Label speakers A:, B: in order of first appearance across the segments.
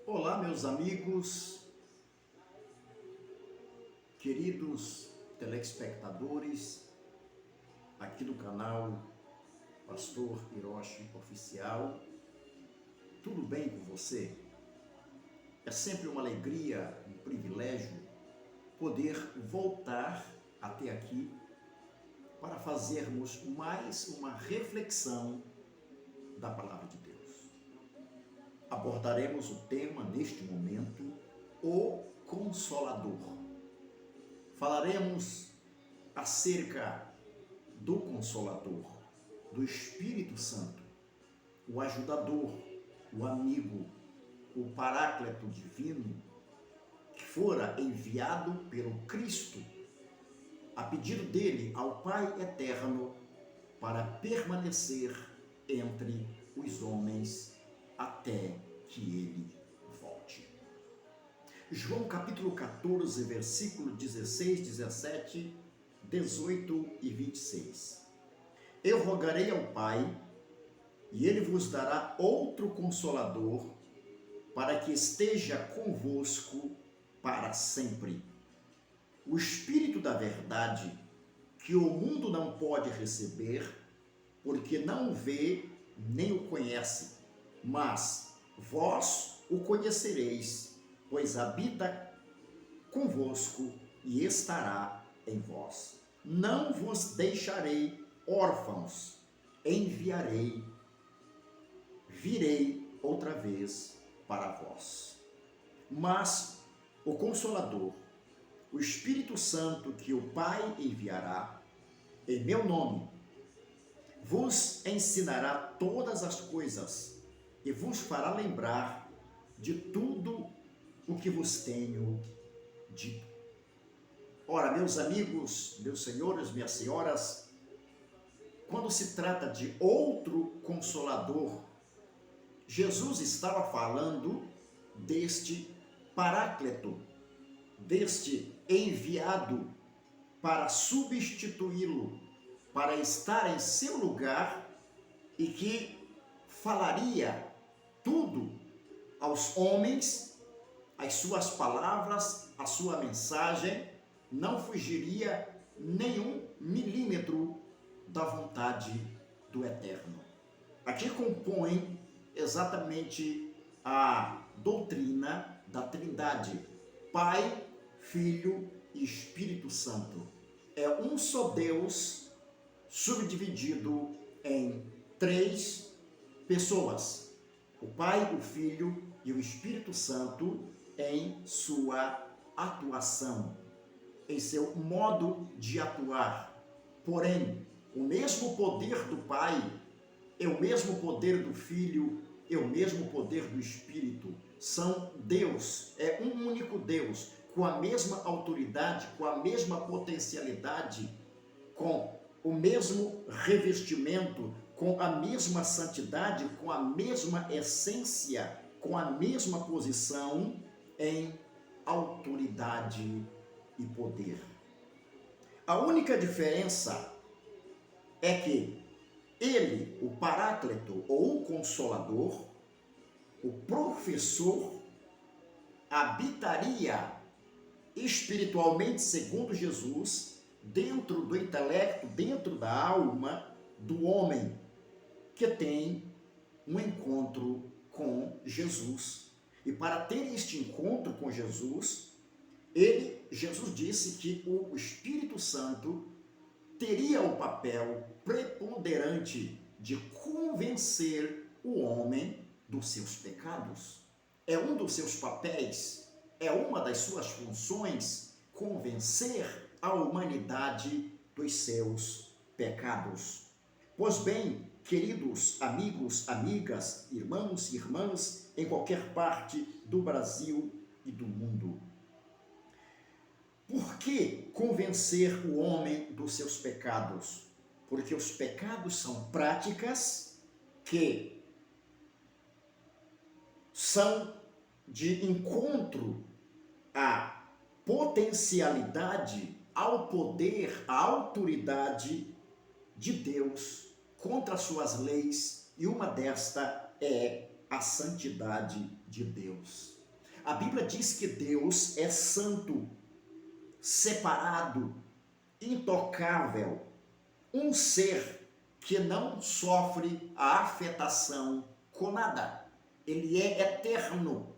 A: Olá, meus amigos, queridos telespectadores, aqui do canal Pastor Hiroshi Oficial. Tudo bem com você? É sempre uma alegria, um privilégio poder voltar até aqui para fazermos mais uma reflexão da Palavra de Deus. Abordaremos o tema neste momento, o Consolador. Falaremos acerca do Consolador, do Espírito Santo, o ajudador, o amigo, o Paráclito divino, que fora enviado pelo Cristo, a pedido dele ao Pai eterno, para permanecer entre os homens até que ele volte. João capítulo 14, versículo 16, 17, 18 e 26. Eu rogarei ao Pai, e ele vos dará outro Consolador, para que esteja convosco para sempre. O Espírito da verdade, que o mundo não pode receber, porque não o vê nem o conhece, mas vós o conhecereis, pois habita convosco e estará em vós. Não vos deixarei órfãos, virei outra vez para vós. Mas o Consolador, o Espírito Santo que o Pai enviará, em meu nome, vos ensinará todas as coisas e vos fará lembrar de tudo o que vos tenho dito. Ora, meus amigos, meus senhores, minhas senhoras, quando se trata de outro Consolador, Jesus estava falando deste Paráclito, deste enviado para substituí-lo, para estar em seu lugar e que falaria tudo aos homens, as suas palavras, a sua mensagem, não fugiria nenhum milímetro da vontade do Eterno. Aqui compõe exatamente a doutrina da Trindade, Pai, Filho e Espírito Santo. É um só Deus subdividido em três pessoas: o Pai, o Filho e o Espírito Santo em sua atuação, em seu modo de atuar. Porém, o mesmo poder do Pai é o mesmo poder do Filho, é o mesmo poder do Espírito. São Deus, é um único Deus, com a mesma autoridade, com a mesma potencialidade, com o mesmo revestimento, com a mesma santidade, com a mesma essência, com a mesma posição em autoridade e poder. A única diferença é que ele, o Paráclito ou o Consolador, o professor, habitaria espiritualmente, segundo Jesus, dentro do intelecto, dentro da alma do homem que tem um encontro com Jesus. E para ter este encontro com Jesus, Jesus disse que o Espírito Santo teria o papel preponderante de convencer o homem dos seus pecados. É um dos seus papéis, é uma das suas funções, convencer a humanidade dos seus pecados. Pois bem, queridos amigos, amigas, irmãos e irmãs, em qualquer parte do Brasil e do mundo, por que convencer o homem dos seus pecados? Porque os pecados são práticas que são de encontro à potencialidade, ao poder, à autoridade de Deus contra as suas leis, e uma desta é a santidade de Deus. A Bíblia diz que Deus é santo, separado, intocável, um ser que não sofre a afetação com nada. Ele é eterno.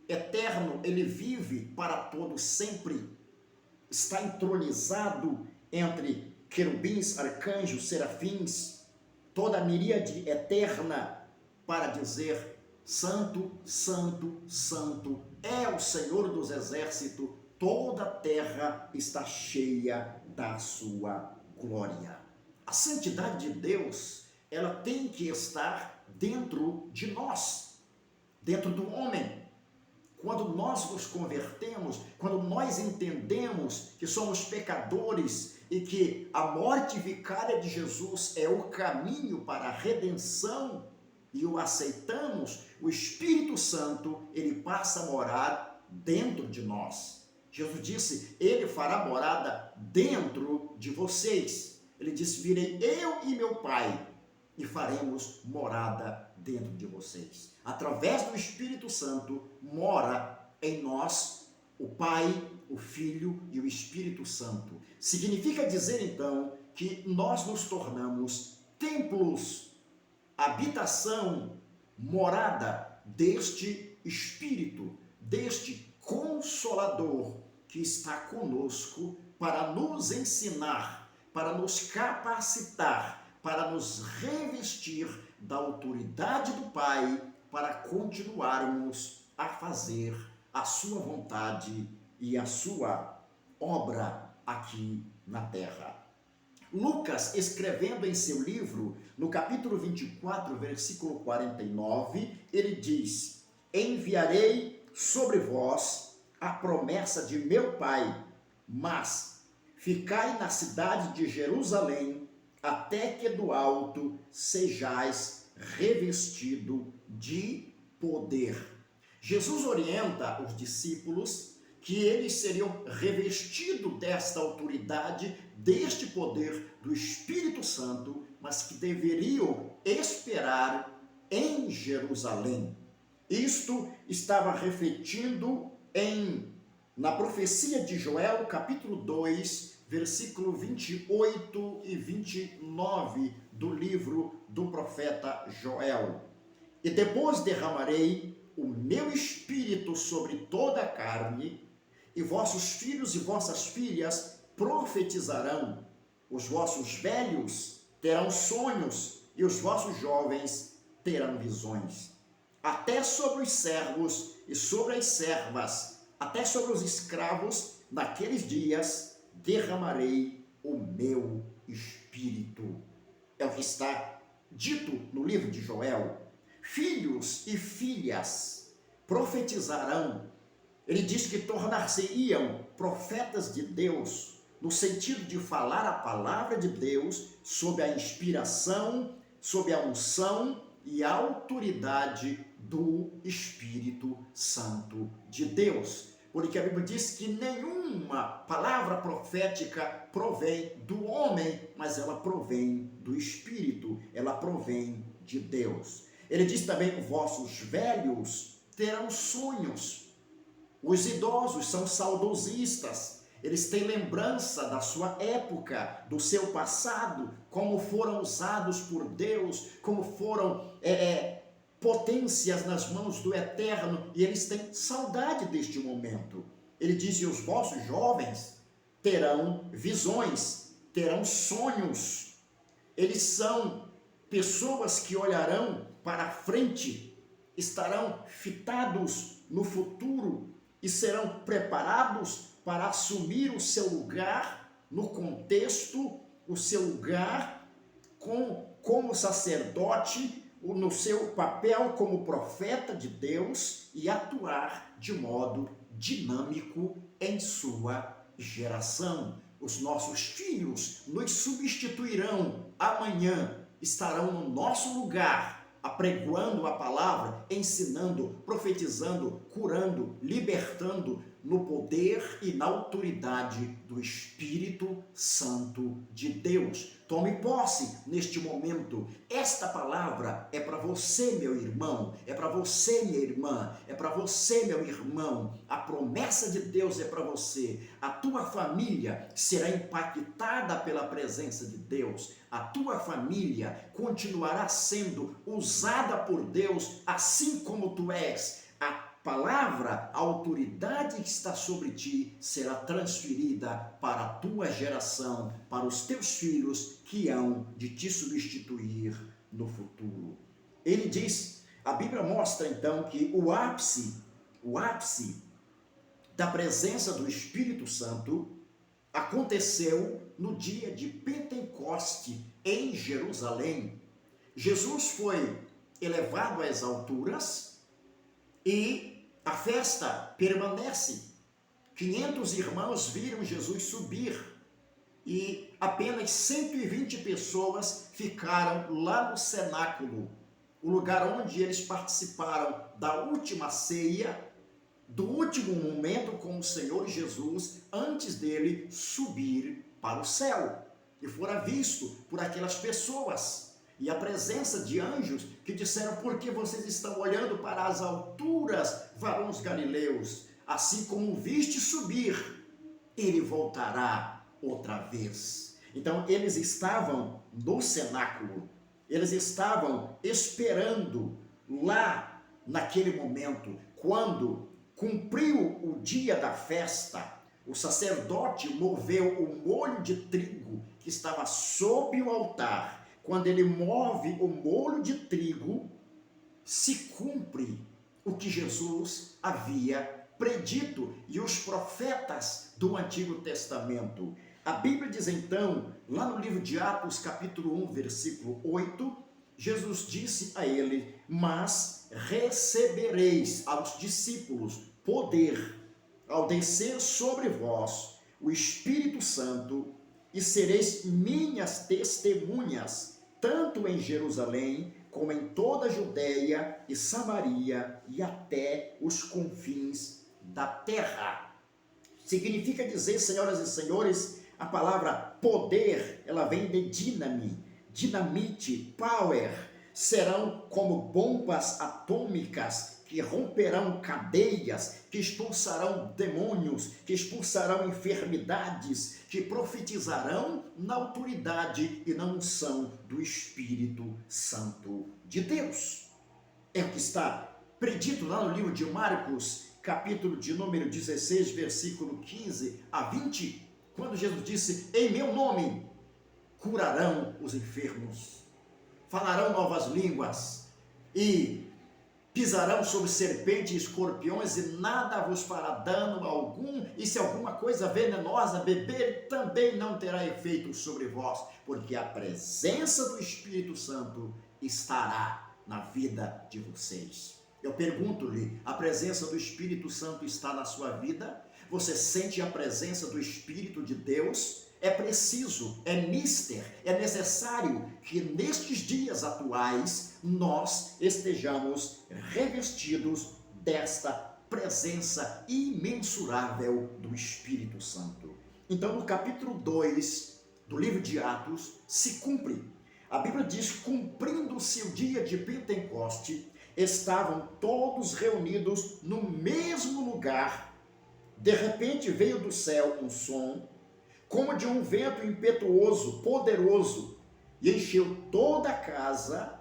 A: Eterno, ele vive para todo sempre. Está entronizado entre querubins, arcanjos, serafins, toda a miríade eterna para dizer: Santo, Santo, Santo é o Senhor dos exércitos, toda a terra está cheia da sua glória. A santidade de Deus, ela tem que estar dentro de nós, dentro do homem. Quando nós nos convertemos, quando nós entendemos que somos pecadores e que a morte vicária de Jesus é o caminho para a redenção e o aceitamos, o Espírito Santo, ele passa a morar dentro de nós. Jesus disse: ele fará morada dentro de vocês. Ele disse: virei eu e meu Pai e faremos morada dentro de vocês. Através do Espírito Santo mora em nós o Pai, o Filho e o Espírito Santo. Significa dizer então que nós nos tornamos templos, habitação, morada deste Espírito, deste Consolador que está conosco para nos ensinar, para nos capacitar, para nos revestir da autoridade do Pai, para continuarmos a fazer a sua vontade e a sua obra aqui na terra. Lucas, escrevendo em seu livro, no capítulo 24, versículo 49, ele diz: enviarei sobre vós a promessa de meu Pai, mas ficai na cidade de Jerusalém, até que do alto sejais revestido de poder. Jesus orienta os discípulos que eles seriam revestidos desta autoridade, deste poder do Espírito Santo, mas que deveriam esperar em Jerusalém. Isto estava refletindo na profecia de Joel, capítulo 2, versículo 28 e 29 do livro do profeta Joel. E depois derramarei o meu espírito sobre toda a carne, e vossos filhos e vossas filhas profetizarão, os vossos velhos terão sonhos, e os vossos jovens terão visões. Até sobre os servos e sobre as servas, até sobre os escravos, naqueles dias derramarei o meu espírito. É o que está dito no livro de Joel. Filhos e filhas profetizarão. Ele diz que tornar-se-iam profetas de Deus, no sentido de falar a palavra de Deus sob a inspiração, sob a unção e a autoridade do Espírito Santo de Deus. Porque a Bíblia diz que nenhuma palavra profética provém do homem, mas ela provém do Espírito, ela provém de Deus. Ele diz também: vossos velhos terão sonhos. Os idosos são saudosistas, eles têm lembrança da sua época, do seu passado, como foram usados por Deus, como foram potências nas mãos do Eterno, e eles têm saudade deste momento. Ele diz: e os vossos jovens terão visões, terão sonhos. Eles são pessoas que olharão para a frente, estarão fitados no futuro e serão preparados para assumir o seu lugar no contexto, o seu lugar como sacerdote, no seu papel como profeta de Deus e atuar de modo dinâmico em sua geração. Os nossos filhos nos substituirão amanhã, estarão no nosso lugar, apregoando a palavra, ensinando, profetizando, curando, libertando, no poder e na autoridade do Espírito Santo de Deus. Tome posse neste momento. Esta palavra é para você, meu irmão, é para você, minha irmã, é para você, meu irmão. A promessa de Deus é para você. A tua família será impactada pela presença de Deus. A tua família continuará sendo usada por Deus assim como tu és. A palavra, a autoridade que está sobre ti será transferida para a tua geração, para os teus filhos que hão de te substituir no futuro. Ele diz, a Bíblia mostra então que o ápice da presença do Espírito Santo aconteceu no dia de Pentecoste em Jerusalém. Jesus foi elevado às alturas e a festa permanece. 500 irmãos viram Jesus subir e apenas 120 pessoas ficaram lá no cenáculo, o lugar onde eles participaram da última ceia, do último momento com o Senhor Jesus, antes dele subir para o céu. E fora visto por aquelas pessoas. E a presença de anjos que disseram, por que vocês estão olhando para as alturas, varões galileus? Assim como viste subir, ele voltará outra vez. Então eles estavam no cenáculo, eles estavam esperando lá naquele momento, quando cumpriu o dia da festa, o sacerdote moveu o molho de trigo que estava sob o altar. Quando ele move o molho de trigo, se cumpre o que Jesus havia predito e os profetas do Antigo Testamento. A Bíblia diz então, lá no livro de Atos, capítulo 1, versículo 8, Jesus disse a ele, mas recebereis aos discípulos poder ao descer sobre vós o Espírito Santo, e sereis minhas testemunhas, tanto em Jerusalém, como em toda a Judéia e Samaria, e até os confins da terra. Significa dizer, senhoras e senhores, a palavra poder, ela vem de dinamite, power, serão como bombas atômicas que romperão cadeias, que expulsarão demônios, que expulsarão enfermidades, que profetizarão na autoridade e na unção do Espírito Santo de Deus. É o que está predito lá no livro de Marcos, capítulo de número 16, versículo 15 a 20, quando Jesus disse, em meu nome curarão os enfermos, falarão novas línguas e pisarão sobre serpentes e escorpiões e nada vos fará dano algum, e se alguma coisa venenosa beber, também não terá efeito sobre vós, porque a presença do Espírito Santo estará na vida de vocês. Eu pergunto-lhe, a presença do Espírito Santo está na sua vida? Você sente a presença do Espírito de Deus? É preciso, é mister, é necessário que nestes dias atuais nós estejamos revestidos desta presença imensurável do Espírito Santo. Então, no capítulo 2 do livro de Atos, se cumpre. A Bíblia diz, cumprindo-se o dia de Pentecoste, estavam todos reunidos no mesmo lugar. De repente veio do céu um som, como de um vento impetuoso, poderoso, e encheu toda a casa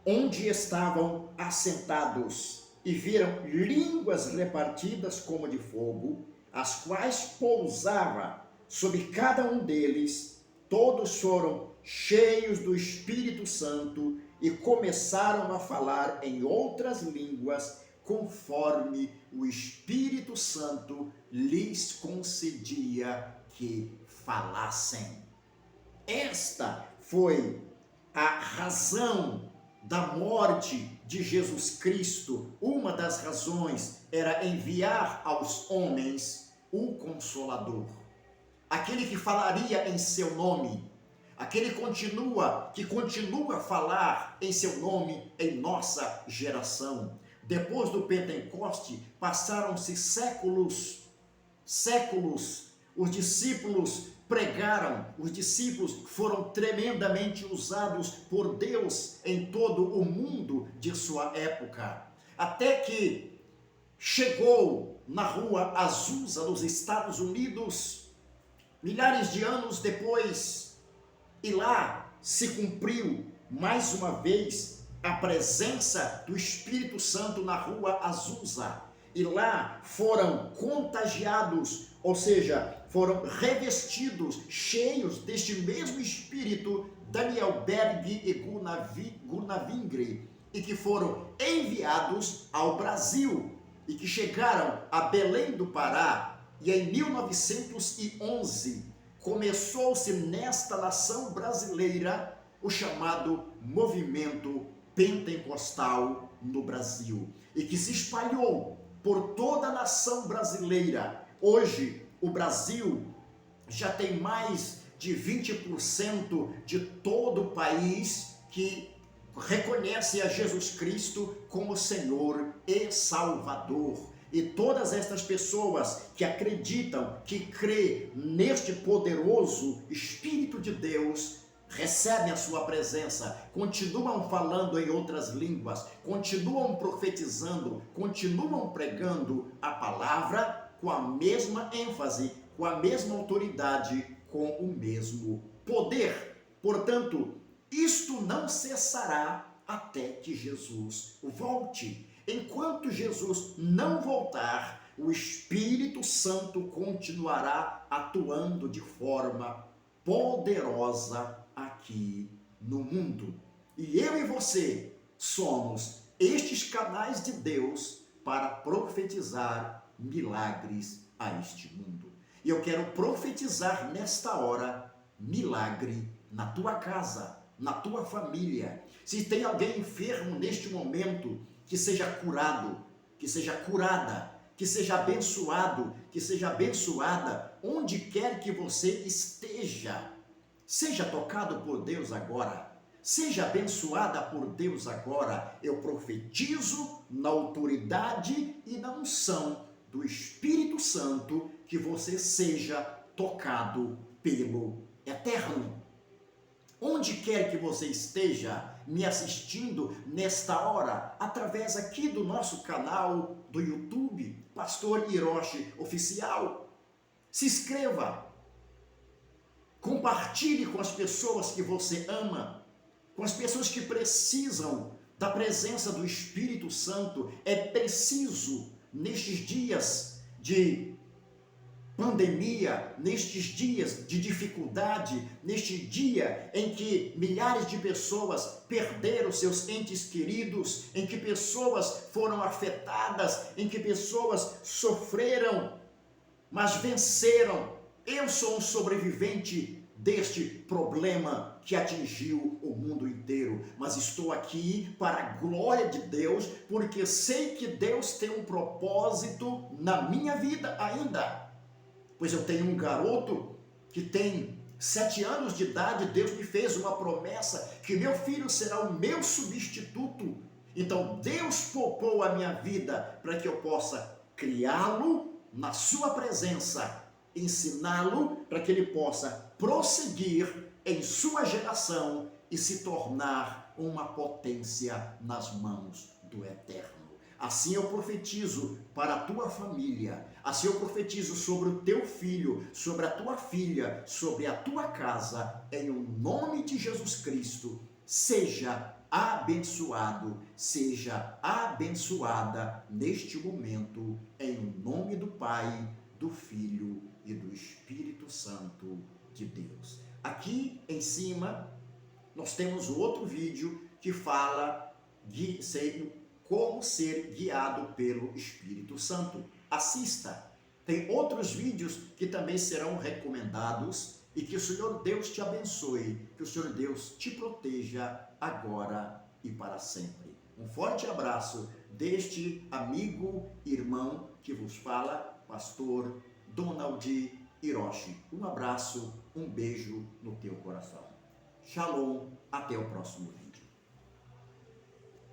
A: onde estavam assentados, e viram línguas repartidas como de fogo, as quais pousava sobre cada um deles. Todos foram cheios do Espírito Santo e começaram a falar em outras línguas, conforme o Espírito Santo lhes concedia que falassem. Esta foi a razão da morte de Jesus Cristo. Uma das razões era enviar aos homens o Consolador, aquele que falaria em seu nome, aquele que continua a falar em seu nome em nossa geração. Depois do Pentecoste, passaram-se séculos, os discípulos pregaram, os discípulos foram tremendamente usados por Deus em todo o mundo de sua época, até que chegou na rua Azusa, nos Estados Unidos, milhares de anos depois, e lá se cumpriu mais uma vez a presença do Espírito Santo na rua Azusa, e lá foram contagiados, ou seja, foram revestidos, cheios deste mesmo Espírito, Daniel Berg e Gurnavingre, e que foram enviados ao Brasil, e que chegaram a Belém do Pará, e em 1911 começou-se nesta nação brasileira o chamado movimento pentecostal no Brasil, e que se espalhou por toda a nação brasileira. Hoje, o Brasil já tem mais de 20% de todo o país que reconhece a Jesus Cristo como Senhor e Salvador. E todas estas pessoas que acreditam, que crê neste poderoso Espírito de Deus, recebem a sua presença, continuam falando em outras línguas, continuam profetizando, continuam pregando a palavra com a mesma ênfase, com a mesma autoridade, com o mesmo poder. Portanto, isto não cessará até que Jesus volte. Enquanto Jesus não voltar, o Espírito Santo continuará atuando de forma poderosa aqui no mundo. E eu e você somos estes canais de Deus para profetizar milagres a este mundo. E eu quero profetizar nesta hora milagre na tua casa, na tua família. Se tem alguém enfermo neste momento, que seja curado, que seja curada, que seja abençoado, que seja abençoada, onde quer que você esteja. Seja tocado por Deus agora, seja abençoada por Deus agora. Eu profetizo na autoridade e na unção do Espírito Santo que você seja tocado pelo Eterno. Onde quer que você esteja me assistindo nesta hora, através aqui do nosso canal do YouTube, Pastor Hiroshi Oficial, se inscreva, compartilhe com as pessoas que você ama, com as pessoas que precisam da presença do Espírito Santo. É preciso, nestes dias de pandemia, nestes dias de dificuldade, neste dia em que milhares de pessoas perderam seus entes queridos, em que pessoas foram afetadas, em que pessoas sofreram, mas venceram. Eu sou um sobrevivente deste problema que atingiu o mundo inteiro, mas estou aqui para a glória de Deus, porque sei que Deus tem um propósito na minha vida ainda. Pois eu tenho um garoto que tem 7 anos de idade, Deus me fez uma promessa que meu filho será o meu substituto. Então Deus poupou a minha vida para que eu possa criá-lo na sua presença, ensiná-lo para que ele possa prosseguir em sua geração e se tornar uma potência nas mãos do Eterno. Assim eu profetizo para a tua família, assim eu profetizo sobre o teu filho, sobre a tua filha, sobre a tua casa, em o nome de Jesus Cristo. Seja abençoado, seja abençoada neste momento, em o nome do Pai, do Filho e do Espírito Santo de Deus. Aqui em cima nós temos outro vídeo que fala de como ser guiado pelo Espírito Santo. Assista. Tem outros vídeos que também serão recomendados, e que o Senhor Deus te abençoe, que o Senhor Deus te proteja agora e para sempre. Um forte abraço deste amigo, irmão que vos fala, Pastor Donald Hiroshi. Um abraço, um beijo no teu coração. Shalom, até o próximo vídeo.